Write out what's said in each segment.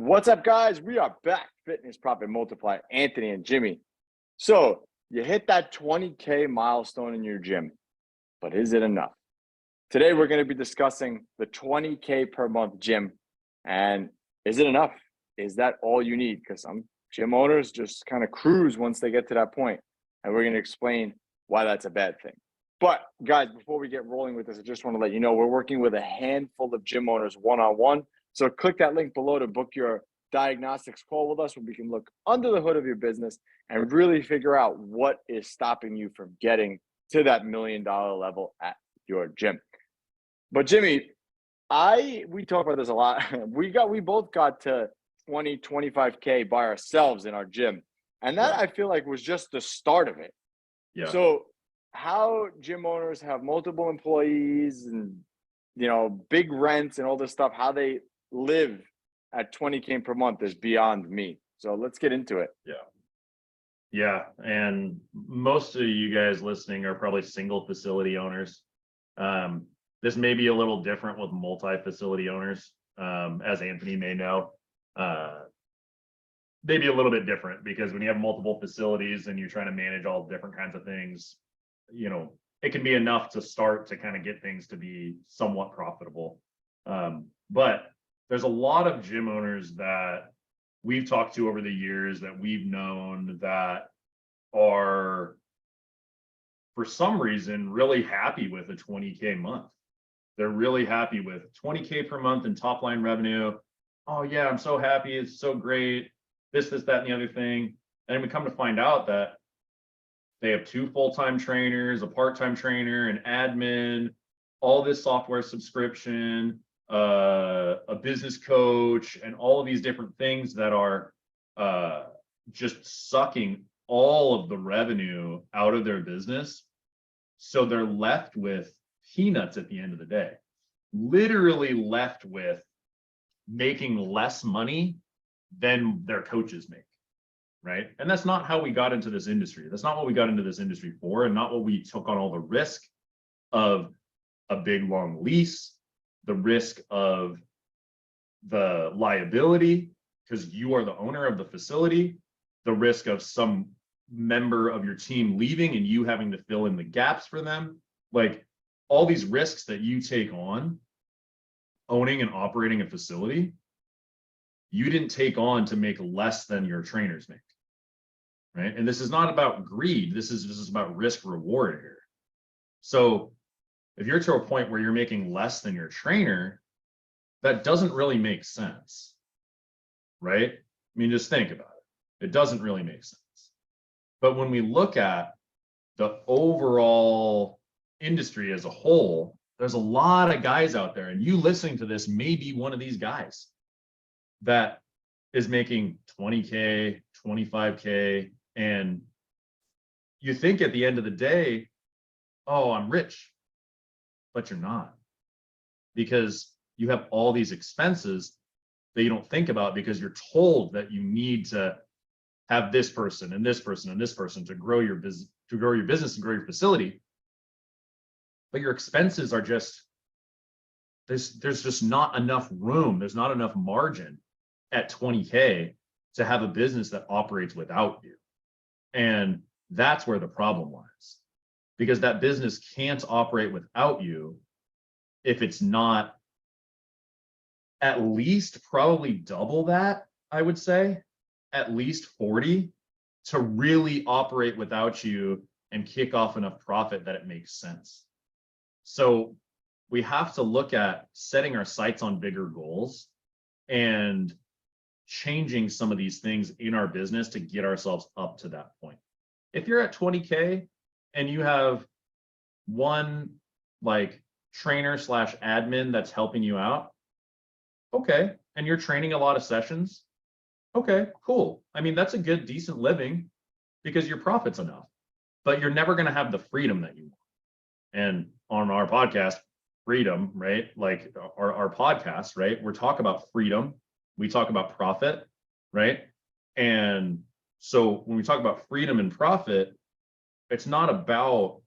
What's up, guys? We are back. Fitness Profit Multiplier, Anthony and Jimmy. So you hit that 20K milestone in your gym, but is it enough? Today, we're going to be discussing the 20K per month gym. And is it enough? Is that all you need? Because some gym owners just kind of cruise once they get to that point. And we're going to explain why that's a bad thing. But guys, before we get rolling with this, I just want to let you know we're working with a handful of gym owners one-on-one. So click that link below to book your diagnostics call with us, where we can look under the hood of your business and really figure out what is stopping you from getting to that $1 million level at your gym. But Jimmy, we talk about this a lot. We both got to 20, 25K by ourselves in our gym. And that I feel like was just the start of it. Yeah. So how gym owners have multiple employees and, big rents and all this stuff, how they live at 20K per month is beyond me. So let's get into it. Yeah. And most of you guys listening are probably single facility owners. This may be a little different with multi-facility owners, as Anthony may know. Maybe a little bit different, because when you have multiple facilities and you're trying to manage all different kinds of things, it can be enough to start to kind of get things to be somewhat profitable. But there's a lot of gym owners that we've talked to over the years that we've known that are, for some reason, really happy with a 20K month. They're really happy with 20K per month in top line revenue. Oh yeah, I'm so happy. It's so great. This, that, and the other thing. And we come to find out that they have 2 full-time trainers, a part-time trainer, an admin, all this software subscription, a business coach, and all of these different things that are just sucking all of the revenue out of their business. So they're left with peanuts at the end of the day, literally left with making less money than their coaches make, right? And that's not how we got into this industry. That's not what we got into this industry for, and not what we took on all the risk of a big long lease, the risk of the liability, because you are the owner of the facility, the risk of some member of your team leaving and you having to fill in the gaps for them. Like, all these risks that you take on owning and operating a facility, you didn't take on to make less than your trainers make, right? And this is not about greed. This is about risk reward here. So if you're to a point where you're making less than your trainer, that doesn't really make sense, right? I mean, just think about it. It doesn't really make sense. But when we look at the overall industry as a whole, there's a lot of guys out there, and you listening to this may be one of these guys that is making 20K, 25K, and you think at the end of the day, oh, I'm rich, but you're not, because you have all these expenses that you don't think about, because you're told that you need to have this person and this person and this person to grow your business, and grow your facility. But your expenses are just, there's just not enough room. There's not enough margin at 20K to have a business that operates without you. And that's where the problem lies, because that business can't operate without you if it's not at least probably double that, I would say, at least 40, to really operate without you and kick off enough profit that it makes sense. So we have to look at setting our sights on bigger goals and changing some of these things in our business to get ourselves up to that point. If you're at 20K and you have one like trainer / admin that's helping you out, okay, and you're training a lot of sessions, okay, cool. I mean, that's a good, decent living, because your profit's enough, but you're never going to have the freedom that you want. And on our podcast, freedom, right? Like our podcast, right? We're talking about freedom. We talk about profit, right? And so when we talk about freedom and profit, it's not about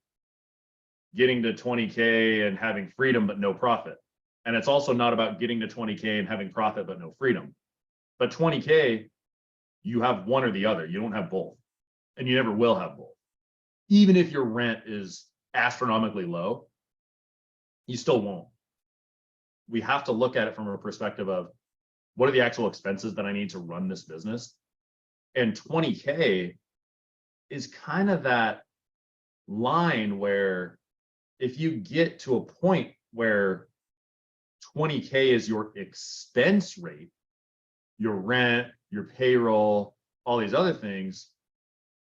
getting to 20K and having freedom but no profit. And it's also not about getting to 20K and having profit but no freedom. But 20K, you have one or the other. You don't have both. And you never will have both. Even if your rent is astronomically low, you still won't. We have to look at it from a perspective of what are the actual expenses that I need to run this business? And 20K is kind of that line where if you get to a point where 20K is your expense rate, your rent, your payroll, all these other things,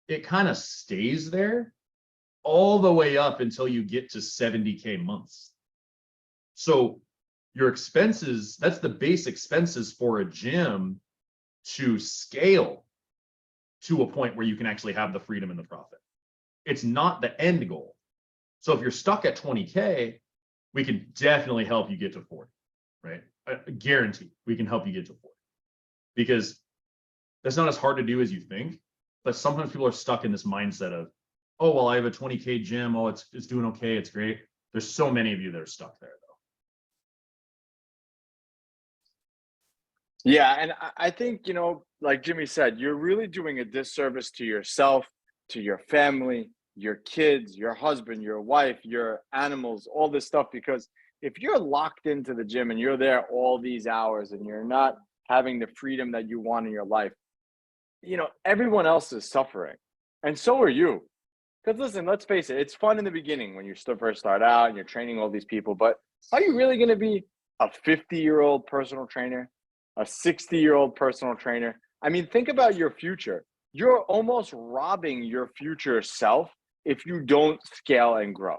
it kind of stays there all the way up until you get to 70K months. So your expenses, that's the base expenses for a gym to scale to a point where you can actually have the freedom and the profit. It's not the end goal. So if you're stuck at 20K, we can definitely help you get to 40, right? I guarantee we can help you get to 40, because that's not as hard to do as you think. But sometimes people are stuck in this mindset of, oh, well, I have a 20K gym. Oh, it's doing okay. It's great. There's so many of you that are stuck there, though. Yeah, and I think, like Jimmy said, you're really doing a disservice to yourself, to your family, your kids, your husband, your wife, your animals, all this stuff. Because if you're locked into the gym and you're there all these hours and you're not having the freedom that you want in your life, everyone else is suffering. And so are you. Because listen, let's face it, it's fun in the beginning when you first start out and you're training all these people. But are you really going to be a 50-year-old personal trainer, a 60-year-old personal trainer? I mean, think about your future. You're almost robbing your future self if you don't scale and grow.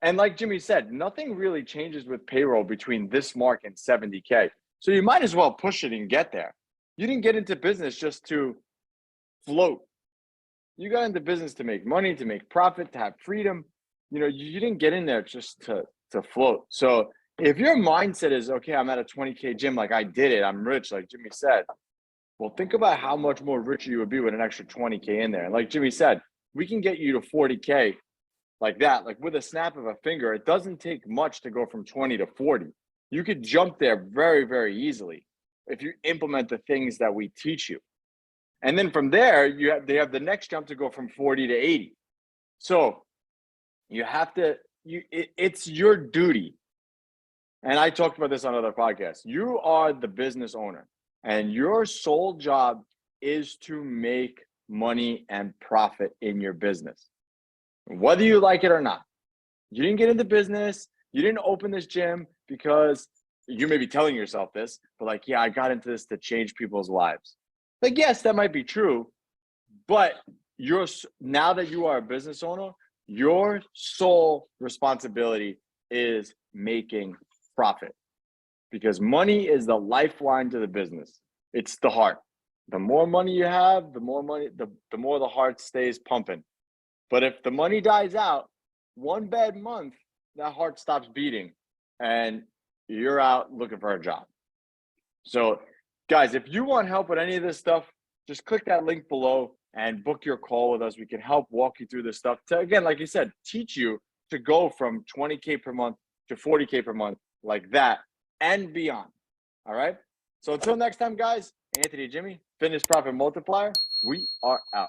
And like Jimmy said, nothing really changes with payroll between this mark and 70K. So you might as well push it and get there. You didn't get into business just to float. You got into business to make money, to make profit, to have freedom. You didn't get in there just to float. So if your mindset is, okay, I'm at a 20K gym, like I did it, I'm rich, like Jimmy said, well, think about how much more richer you would be with an extra 20K in there. And like Jimmy said, we can get you to 40K like that, like with a snap of a finger. It doesn't take much to go from 20 to 40. You could jump there very, very easily if you implement the things that we teach you. And then from there, they have the next jump to go from 40 to 80. So you have to, it's your duty. And I talked about this on other podcasts. You are the business owner, and your sole job is to make money and profit in your business, whether you like it or not. You didn't get into business. You didn't open this gym because you may be telling yourself this, but like, yeah, I got into this to change people's lives. Like, yes, that might be true, but now that you are a business owner, your sole responsibility is making profit, because money is the lifeline to the business. It's the heart. The more money you have, the more the heart stays pumping. But if the money dies out, one bad month, that heart stops beating and you're out looking for a job. So guys, if you want help with any of this stuff, just click that link below and book your call with us. We can help walk you through this stuff to, again, like you said, teach you to go from 20K per month to 40K per month like that and beyond. All right. So until next time, guys, Anthony, Jimmy, Fitness Profit Multiplier, we are out.